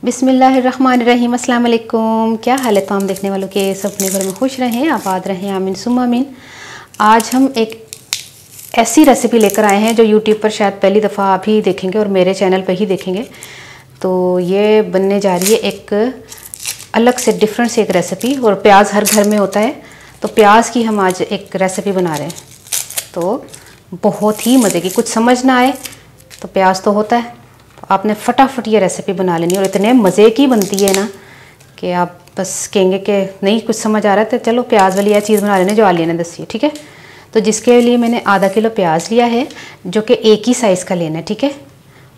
बिस्मिल्लाहिर्रहमानिर्रहीम, अस्सलाम वालेकुम। क्या हाल है तमाम देखने वालों के, सब अपने घर में खुश रहें, आबाद रहें, आमीन सुम्मा आमीन। आज हम एक ऐसी रेसिपी लेकर आए हैं जो यूट्यूब पर शायद पहली दफ़ा आप ही देखेंगे और मेरे चैनल पर ही देखेंगे। तो ये बनने जा रही है एक अलग से डिफरेंट से एक रेसिपी, और प्याज हर घर में होता है, तो प्याज की हम आज एक रेसिपी बना रहे हैं। तो बहुत ही मज़े की, कुछ समझ ना आए तो प्याज तो होता है, आपने फटाफट ये रेसिपी बना लेनी, और इतने मज़े की बनती है ना कि आप बस कहेंगे कि नहीं कुछ समझ आ रहा है तो चलो प्याज वाली यह चीज़ बना लेने जो आलिया ने दसी है। ठीक है, तो जिसके लिए मैंने आधा किलो प्याज लिया है, जो कि एक ही साइज़ का लेना है। ठीक है,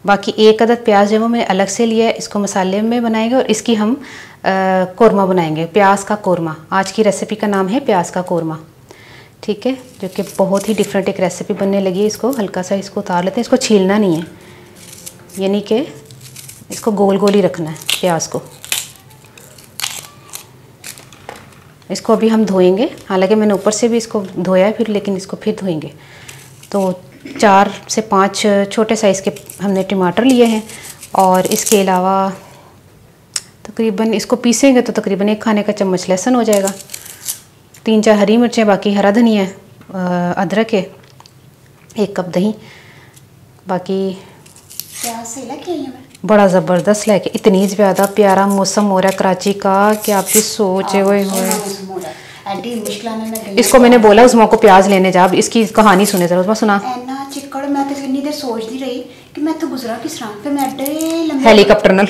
बाकी एक अदद प्याज जो वो मैंने अलग से लिया है, इसको मसाले में बनाएंगे और इसकी हम कौरमा बनाएंगे, प्याज का कौरमा। आज की रेसिपी का नाम है प्याज का कौरमा। ठीक है, जो कि बहुत ही डिफरेंट एक रेसिपी बनने लगी है। इसको हल्का सा इसको उतार लेते हैं, इसको छीलना नहीं है, यानी कि इसको गोल गोल ही रखना है प्याज को। इसको अभी हम धोएंगे, हालांकि मैंने ऊपर से भी इसको धोया है फिर, लेकिन इसको फिर धोएंगे। तो 4 से 5 छोटे साइज़ के हमने टमाटर लिए हैं, और इसके अलावा तकरीबन इसको पीसेंगे तो तकरीबन 1 खाने का चम्मच लहसुन हो जाएगा, 3-4 हरी मिर्चें, बाकी हरा धनिया, अदरक है, 1 कप दही, बाकी प्याज से लेके आई हूं मैं। बड़ा ज़बरदस्त लेके, इतनी ज़्यादा प्यारा मौसम हो रहा है कराची का कि आपकी सोच है। वो इसको मैंने बोला उस मौके प्याज लेने जा, इसकी कहानी सुने जरा, उसमें सुना एना चिक्कड़। मैं तो इतनी देर सोचती रही कि मैं तो गुजरा किस तरह, फिर मैं एडे लंबे हेलीकॉप्टर नाल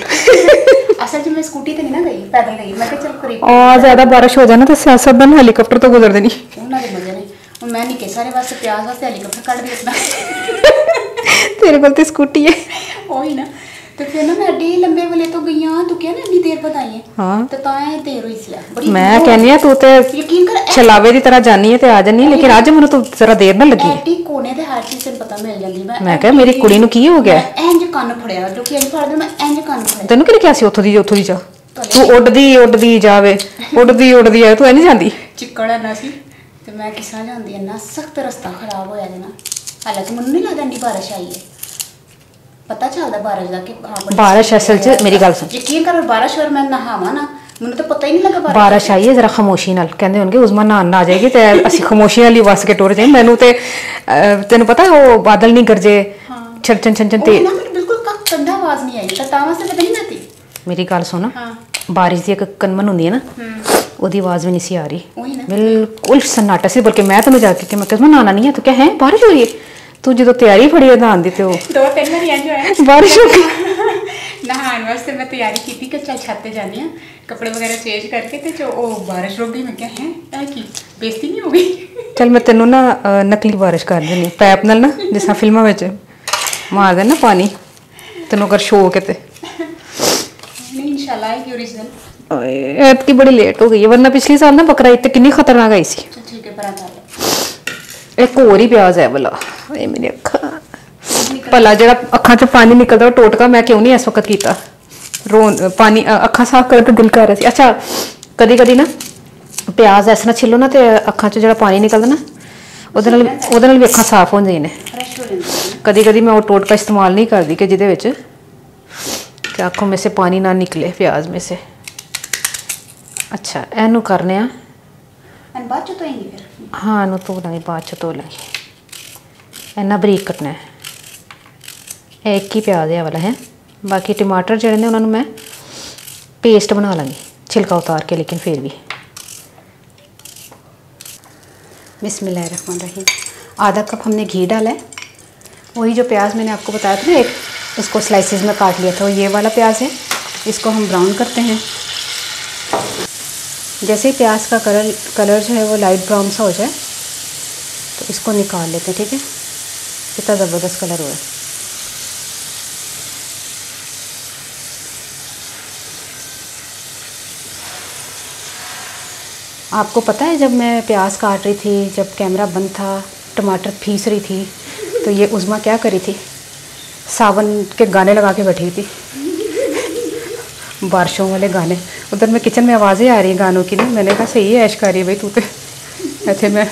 असल में स्कूटी ते नहीं ना गई, पैदल गई। मैं चल करीब और ज़्यादा बारिश हो जाए ना तो सियासत बन हेलीकॉप्टर तो गुजर देनी, उन्होंने मजे नहीं। मैं नहीं के सारे वास्ते प्याज वास्ते हेलीकॉप्टर काट दिया तेरे को तो स्कूटी है वही ना। तो फिर ना मैं एडे लंबे वाले तो गई हां, तो क्या ना इतनी देर बाद आई है। हाँ तो ताए देर हुई सी बड़ी। मैं कहनी है तू तो यकीन कर छलावे की तरह जानी है ते आ जानी, लेकिन आज मैंने तो जरा देर ना लगी। एडी कोने ते हर चीज से पता मिल जांदी। मैं कह मेरी कुड़ी नु की हो गया, इंज कान फड़िया, जो कि इंज फड़ दे, मैं इंज कान फड़िया। तेनू कि क्या सी उथों दी जा, तू उड़दी जावे, उड़दी आए, तू नहीं जाती। चिक्कड़ ना सी ते मैं किसा जांदी ना, सख्त रास्ता खराब होया ना। हालांकि मैनू नहीं लगदा इंडी बारिश आई है, पता चलदा बारिश दा कि हां बारिश असल च मेरी गल सुन, यकीन कर बारिश और मैं नहावा ना, मैनू तो पता ही नहीं लगा बारिश आई है। जरा खामोशी नाल कहंदे होणगे उस्मान नहान ना आ जाएगी ते असि खामोशी नाल ही वस के टुर जाए। मैनू ते तेनू पता वो बादल नहीं गरजे, छन छन ते बिल्कुल कंधा आवाज नहीं आई, तो तावा से नहीं आती। मेरी गल सुन, बारिश दी एक कनमन हुंदी है ना, ओदी आवाज भी नहीं सी आ रही, बिल्कुल सन्नाटा सी। बल्कि मैं तुम्हें जाके कि मैं कहूँ नहाना नहीं है, तो क्या है बारिश हो रही है, तू जो तैयारी फड़ी है नहान दी तो 2-3 बार इंज होया बारिश हो गई। नहान वास्ते मैं तैयारी की थी कि चल छत पे जानी है, कपड़े वगैरह चेंज करके, ते जो ओ बारिश रुक गई। मैं क्या है की बेइज्जती नहीं हो गई। चल मैं तेनू ना नकली बारिश कर देनी पैप नाल ना, जिस तरह फिल्मां विच मार देना पानी, तेनू अगर शौक है ते नहीं इंशाल्लाह आएगी ओरिजिनल। इतनी बड़ी लेट हो गई है, वरना पिछले साल ना बकरा ईद कितनी खतरनाक आई सी। ठीक है, पराठा एक होर ही प्याज है भला, ये मेरी अखा भला जरा अखा चो पानी निकलता टोटका मैं क्यों नहीं इस वक्त किया, रो पानी अखा साफ कर तो दिल कर रहा सी। अच्छा कदी कदी ना प्याज ऐसा ना छिलो ना तो अखा चो जो पानी निकलता ना, ਉਹਦੇ ਨਾਲ ਵੀ ਅੱਖਾਂ साफ हो जाए ने। कदी कदी मैं वो टोटका इस्तेमाल नहीं करती कि जिदे विच कि आँखों में से पानी ना निकले प्याज में से। अच्छा एनू करने बाद चो धोएंगे फिर, हाँ इनू धो लाँगे, बाद चो धो लाँगे। इन्ना बरीक कटना है, एक ही प्याज है वाला है, बाकी टमाटर जोड़े ने उन्होंने मैं पेस्ट बना लाँगी छिलका उतार के, लेकिन फिर भी। बिस्मिल्लाहिर्रहमानिर्रहीम। आधा कप हमने घी डाला है, वही जो प्याज मैंने आपको बताया था ना एक, उसको स्लाइसिस में काट लिया था, ये वाला प्याज है। इसको हम ब्राउन करते हैं। जैसे ही प्याज का कलर जो है वो लाइट ब्राउन सा हो जाए तो इसको निकाल लेते हैं। ठीक है, कितना ज़बरदस्त कलर हुआ है। आपको पता है जब मैं प्याज काट रही थी, जब कैमरा बंद था, टमाटर पीस रही थी, तो ये उज़मा क्या करी थी, सावन के गाने लगा के बैठी थी, बारिशों वाले गाने। उधर मैं किचन में आवाज़ें आ रही हैं गानों की, नहीं मैंने कहा सही है ऐश कर रही है भाई तू तो। इतने मैं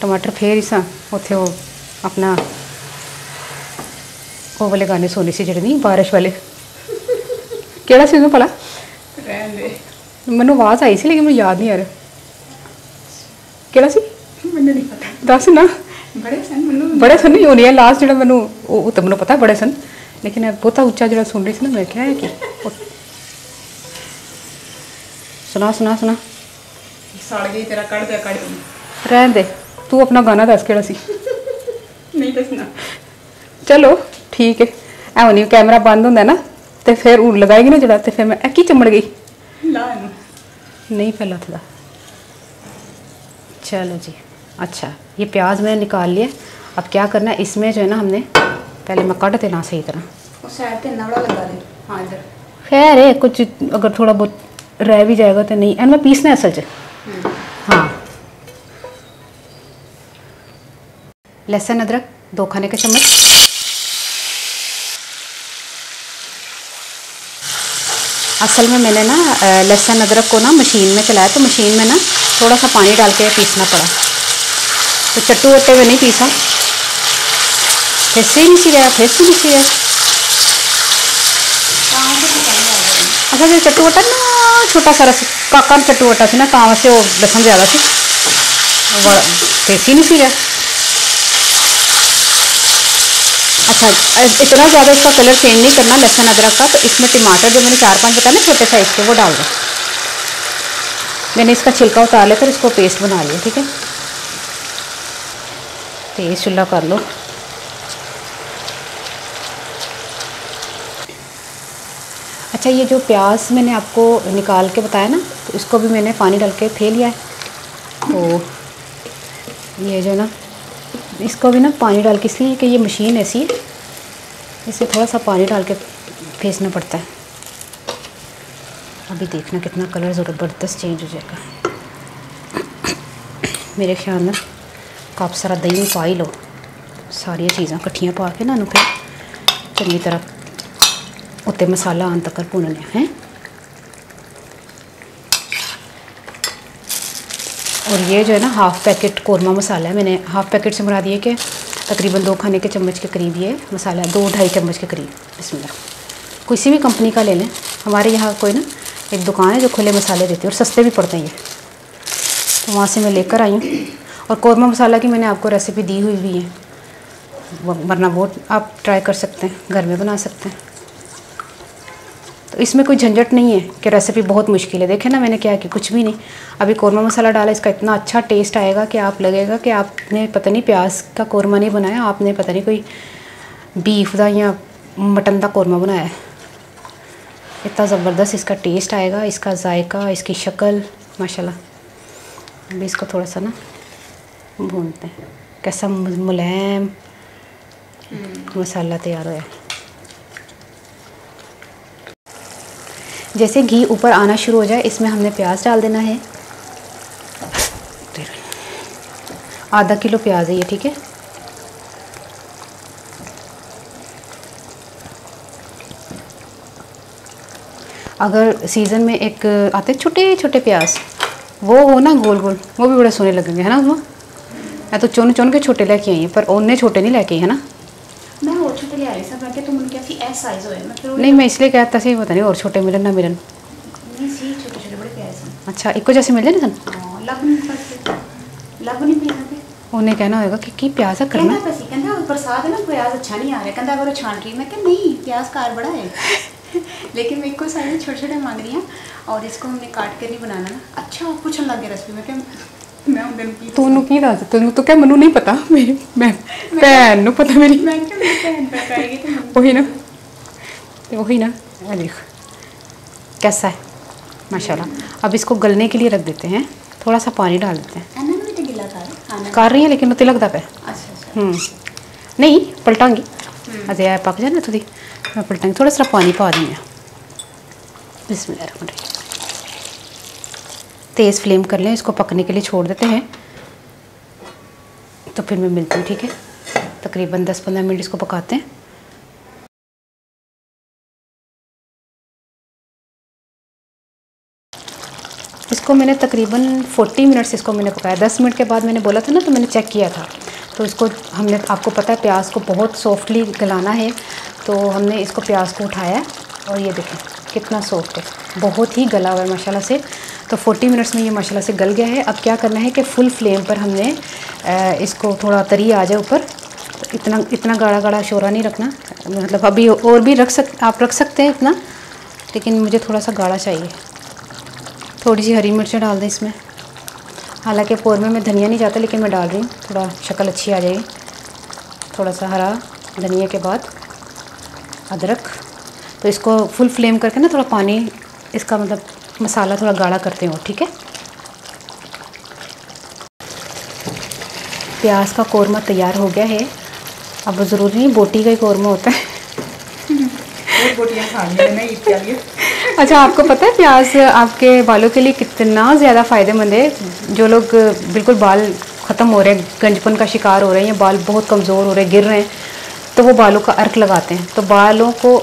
टमाटर फेर ही सा उत्थे वो अपना वो वाले गाने सोनी सी जड़े नहीं बारिश वाले केड़ा सी उसमें भला रहन दे मैनू आवाज़ आई सी लेकिन मैं याद नहीं आ रहा केड़ा सी मैंने नहीं पता दस ना बड़े सन नहीं होनी है लास्ट जो मैनू तो मैनू पता बड़े सन लेकिन बहुता उच्चा जो सुन रही थी ना मैं क्या है कि सुना सुना सुना सड़ गई तेरा कड़ दे कड़ रहन दे तू अपना गाना दस केड़ा सी नहीं दसना चलो ठीक है ऐ नहीं कैमरा बंद होंगे ना तो फिर ऊन लगाएगी ना जरा तो फिर मैं एक ही चमड़ गई ला नहीं फैला था चलो जी अच्छा ये प्याज मैंने निकाल लिया अब क्या करना है इसमें जो है ना हमने पहले मैं कट देना सही तरह उस साइड पे नवड़ा लगा ले हाँ इधर खैर है कुछ अगर थोड़ा बहुत रह भी जाएगा तो नहीं एंड मैं पीसना है असल च हाँ लहसुन अदरक 2 खाने के चम्मच असल में मैंने ना लहसुन अदरक को ना मशीन में चलाया तो मशीन में ना थोड़ा सा पानी डाल के पीसना पड़ा तो चट्टू वट्टे में नहीं पीसा फिर से नहीं सी गया फिर से नहीं सी गया अच्छा जो चट्टू वट्टा ना छोटा सारा काका चट्टू वट्टा से ना कहाँ से वो लहसुन ज़्यादा सी फिर से नहीं सी गया अच्छा इतना ज़्यादा इसका कलर चेंज नहीं करना लहसुन अदरक का तो इसमें टमाटर जो मैंने 4-5 बताया ना छोटे साइज़ के वो डाल दो मैंने इसका छिलका उतार लेकर इसको पेस्ट बना लिया ठीक है तेज़ चूल्हा कर लो अच्छा ये जो प्याज मैंने आपको निकाल के बताया ना तो इसको भी मैंने पानी डाल के थे लिया है तो ये जो ना इसको भी ना पानी डाल के इसलिए कि ये मशीन ऐसी है इसे थोड़ा सा पानी डाल के फेंसना पड़ता है अभी देखना कितना कलर ज़बरदस्त चेंज हो जाएगा मेरे ख्याल में काफ़ी सारा दही पा ही लो सारिया चीज़ां कट्ठियां पा के ना फिर चंगी तरह उत्ते मसाला आन तक भुनने हैं और ये जो है ना हाफ़ पैकेट कौरमा मसाला है मैंने हाफ़ पैकेट से बना दिए कि तकरीबन 2 खाने के चम्मच के करीब ये मसाला 2-2.5 चम्मच के करीब बिस्मिल्लाह किसी भी कंपनी का ले लें हमारे यहाँ कोई ना एक दुकान है जो खुले मसाले देती है और सस्ते भी पड़ते हैं ये तो वहाँ से मैं लेकर आई हूँ और कौरमा मसाला की मैंने आपको रेसिपी दी हुई भी है वरना वो आप ट्राई कर सकते हैं घर में बना सकते हैं तो इसमें कोई झंझट नहीं है कि रेसिपी बहुत मुश्किल है देखें ना मैंने क्या किया कुछ भी नहीं अभी कौरमा मसाला डाला इसका इतना अच्छा टेस्ट आएगा कि आप लगेगा कि आपने पता नहीं प्याज का कौरमा नहीं बनाया आपने पता नहीं कोई बीफ का या मटन का कौरमा बनाया है इतना ज़बरदस्त इसका टेस्ट आएगा इसका जायका इसकी शक्ल माशाल्लाह अभी इसको थोड़ा सा ना भूनते हैं कैसा मुलायम मसाला तैयार होया जैसे घी ऊपर आना शुरू हो जाए इसमें हमने प्याज डाल देना है आधा किलो प्याज है ये ठीक है अगर सीज़न में एक आते छोटे छोटे प्याज वो हो ना गोल गोल वो भी बड़े सोने लगेंगे है ना उसमें मैं तो चुन चुन के छोटे लेके आई हैं पर उन्हें छोटे नहीं लेके आई है ना मैं और छोटे ले आई सब मैं तुम उनके ऐसी एस साइज होए मतलब नहीं मैं इसलिए कहता सी पता नहीं और छोटे मिलन ना मिलन नहीं सी छोटे छोटे बड़े प्याज हैं अच्छा इको जैसे मिल जाए ना सन हां लब नहीं पीते उन्हें कहना होगा कि प्याज करना कहना पसी कहना बरसात है ना प्याज अच्छा नहीं आ रहा कहना अगर छान रही मैं कह नहीं प्याज कार बड़ा है लेकिन मैं को सारे छोटे छोटे मांग रही हूँ और इसको हमने काट के नहीं बनाना ना अच्छा पूछने लग गया रेसिपी में क्या मैं उन दिन की तूनु की दस तूनु तो क्या मनु नहीं पता मेरी मैं भैन नु पता मेरी मैं क्या मेरी बहन बताएगी तो वही ना देख कैसा है माशाल्लाह अब इसको गलने के लिए रख देते हैं थोड़ा सा पानी डाल देते हैं अन्ना में तो गिला कर रही है लेकिन तिलक दा पे अच्छा नहीं पलटांगी अजे आए पक जाए ना थोड़ी मैं पलटांगी थोड़ा सा पानी पा दी बिस्मिल्लाह तेज़ फ्लेम कर लें इसको पकने के लिए छोड़ देते हैं तो फिर मैं मिलती हूँ ठीक है तकरीबन 10-15 मिनट इसको पकाते हैं इसको मैंने तकरीबन 40 मिनट्स इसको मैंने पकाया 10 मिनट के बाद मैंने बोला था ना तो मैंने चेक किया था तो इसको हमने आपको पता है प्याज को बहुत सॉफ्टली गलाना है तो हमने इसको प्याज को उठाया और ये देखें कितना सॉफ्ट है, बहुत ही गला हुआ है माशाल्लाह से। तो 40 मिनट्स में ये माशाल्लाह से गल गया है। अब क्या करना है कि फुल फ्लेम पर हमने इसको थोड़ा तरी आ जाए ऊपर, इतना गाढ़ा गाढ़ा शोरा नहीं रखना, मतलब अभी और भी आप रख सकते हैं इतना, लेकिन मुझे थोड़ा सा गाढ़ा चाहिए। थोड़ी सी हरी मिर्चें डाल दें इसमें, हालांकि कौरमे में धनिया नहीं जाता लेकिन मैं डाल रही हूँ, थोड़ा शक्ल अच्छी आ जाएगी। थोड़ा सा हरा धनिया के बाद अदरक। तो इसको फुल फ्लेम करके ना थोड़ा पानी इसका मतलब मसाला थोड़ा गाढ़ा करते हो, ठीक है। प्याज का कौरमा तैयार हो गया है। अब ज़रूरी नहीं बोटी का ही कौरमा होता है। बोटियां खानी है ना। अच्छा, आपको पता है प्याज आपके बालों के लिए कितना ज़्यादा फ़ायदेमंद है। जो लोग बिल्कुल बाल ख़त्म हो रहे हैं, गंजपन का शिकार हो रहे हैं, या बाल बहुत कमज़ोर हो रहे हैं, गिर रहे हैं, तो वो बालों का अर्क लगाते हैं। तो बालों को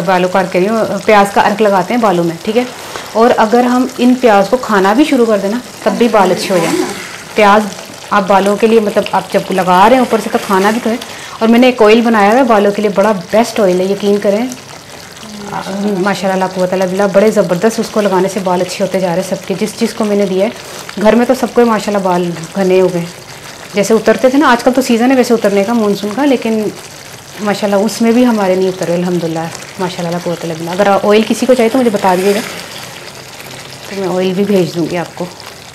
बालों का अर्क कह रही हूँ, प्याज का अर्क लगाते हैं बालों में, ठीक है। और अगर हम इन प्याज को खाना भी शुरू कर देना तब भी बाल अच्छे हो जाए। प्याज आप बालों के लिए मतलब आप जब लगा रहे हैं ऊपर से तो खाना भी करें। और मैंने एक ऑयल बनाया हुआ है बालों के लिए, बड़ा बेस्ट ऑयल है, यकीन करें। माशाल्लाह ला कुव्वत इल्ला बिल्लाह, बड़े ज़बरदस्त, उसको लगाने से बाल अच्छे होते जा रहे हैं सबके। जिस को मैंने दिया है घर में तो सबको माशाल्लाह बाल घने हो गए, जैसे उतरते थे ना। आजकल तो सीज़न है वैसे उतरने का, मानसून का, लेकिन माशाल्लाह उसमें भी हमारे नहीं उतरे अल्हम्दुलिल्लाह। माशाल्लाह ला कुव्वत इल्ला बिल्लाह। अगर ऑयल किसी को चाहिए तो मुझे बता दीजिएगा, तो मैं ऑयल भी भेज दूँगी आपको।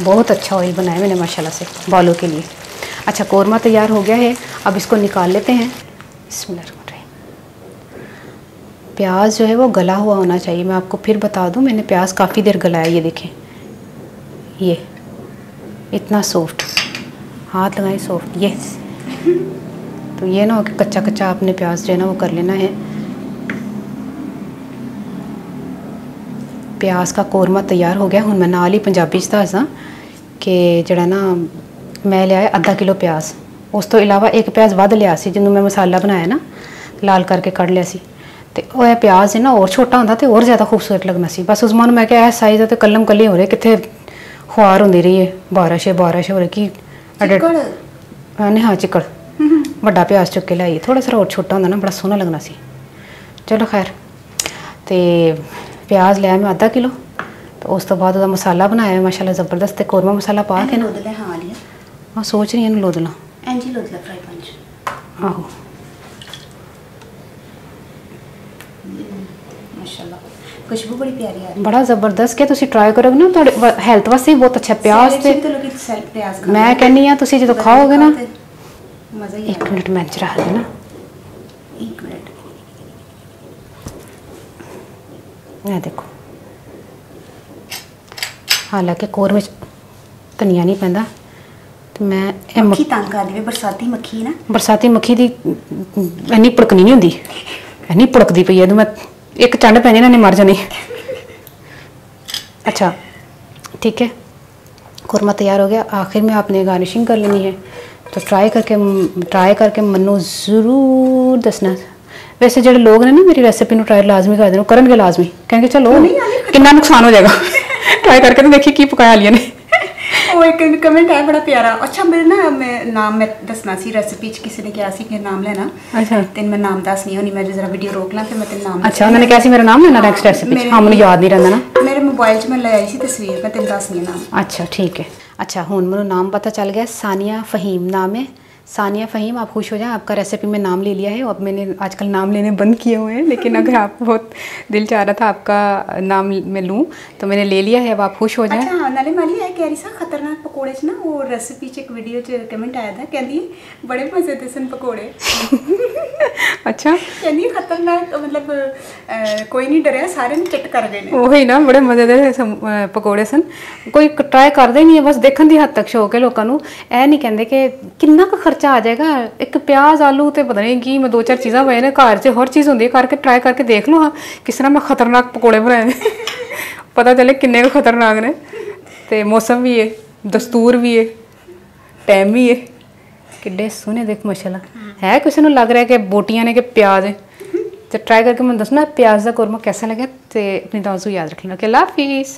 बहुत अच्छा ऑयल बनाया मैंने माशाल्लाह से बालों के लिए। अच्छा, कौरमा तैयार हो गया है, अब इसको निकाल लेते हैं। बिस्मिल्लाह। प्याज जो है वो गला हुआ होना चाहिए। मैं आपको फिर बता दूं, मैंने प्याज काफ़ी देर गलाया। ये देखें, ये इतना सॉफ्ट, हाथ लगाएं सॉफ्ट। ये तो ये ना हो कि कच्चा कच्चा आपने प्याज जो है ना वो कर लेना है। प्याज का कौरमा तैयार हो गया। हुण मैं नाल ही पंजाबी च दसदा कि जड़ा ना मैं लिया आधा किलो प्याज, उस तो इलावा एक प्याज वध लिया सी जिन्हों मैं मसाला बनाया ना, लाल करके कढ़ लिया सी। तो वह प्याज है ना और छोटा होंदा तो और ज़्यादा खूबसूरत लगना सी। बस उस मैं क्या है साइज़ तो कलम कली हो रहे, कितने खुआर होंदी रही है, बारिश हो रही कि नहीं। हाँ, चिकड़ बड़ा प्याज चुक के लाई, थोड़ा सा और छोटा होंदा ना बड़ा सोहना लगना सी। चलो खैर, तो प्याज लिया मैं आधा किलो। तो उस तो बाद उसका मसाला बनाया माशाल्लाह ज़बरदस्त, कौरमा मसाला पा के ना। हाँ, सोच रही हूँ लोदला आहो। खुशबू बड़ी प्यारी आ रही है, बड़ा ज़बरदस्त। क्या तुसी ट्राई करोगे ना, थोड़े हेल्थ वास्ते बहुत अच्छा। प्याज ते मैं कहनी हाँ तुसी जो खाओगे ना, मज़ा ही। 1 मिनट मैं चढ़ा देना, 1 मिनट। ये देखो, हालांकि कौरमे धनिया नहीं पैंदा, तो मैं मक्खी तंग कर दी, बरसाती मक्खी ना, बरसाती मक्खी दी इन्नी भड़कनी नहीं होंदी, इन्नी भड़कदी पई है। तो मैं एक चंड पैनी ना नहीं मर जानी। अच्छा ठीक है, कौरमा तैयार हो गया। आखिर में आपने गार्निशिंग कर लेनी है, तो ट्राई करके मनु ज़रूर दसना। वैसे जो लोग ने ना मेरी रेसिपी में ट्राई लाजमी कर देना, करनगे लाजमी, कहेंगे चलो कितना नुकसान हो जाएगा। ट्राई करके तो देखिए की पकाया लिया ने। वो एक कमेंट है बड़ा प्यारा। अच्छा, मेरे ना मैं दसना सी रेसिपी किसी ने कहा सी कि नाम लेना। अच्छा, तेन मैं नाम दसनी होनी, मैं जरा वीडियो रोक ला फिर मैं तेन नाम। अच्छा, उन्होंने कहा सी मेरा नाम लेना नेक्स्ट रेसिपी। हाँ, मुझे याद नहीं रहता ना, मेरे मोबाइल च मैं ले आई सी तस्वीर, मैं तेन दसनी नाम। अच्छा ठीक है। अच्छा, हुण मैनूं नाम पता चल गया, सानिया फ़हीम नाम है। सानिया फ़हीम, आप खुश हो जाएं, आपका रेसिपी में नाम ले लिया है। अब मैंने आजकल नाम लेने बंद किए हुए हैं, लेकिन अगर आप बहुत दिल चाह रहा था आपका नाम मैं लूँ तो मैंने ले लिया है। अब आप खुश हो जाएं। अच्छा, नाले माली है कह रही सा खतरनाक पकौड़े च ना, वो रेसिपी च एक वीडियो च कमेंट आया था, कहती बड़े मजे दे सन पकौड़े। अच्छा, कहती खतरनाक, मतलब कोई नहीं डरिया, सारे ने चिट कर गए। वही ना, बड़े मजेदार पकौड़े सन। कोई ट्राई करता ही नहीं है, बस देखने की हद तक शौक है लोगों को। ऐ नहीं कहते कि कितना का खर्चा आ जाएगा, एक प्याज आलू तो पता नहीं कि मैं 2-4 चीज़ा पाए ने घर से, हर चीज़ होंगी, करके ट्राई करके देख लो। हाँ, किस तरह मैं खतरनाक पकौड़े बनाए पता चले किन्ने को खतरनाक ने। तो मौसम भी है, दस्तूर भी है, टाइम भी है, किड्डे सोहने देख माशाल्लाह। है किसी को लग रहा है कि बोटियां ने कि प्याज है, तो ट्राई करके मैं दसना प्याज का कौरमा कैसा लगे। तो अपनी दाजू याद रख लेना। अल्लाह हाफिज़।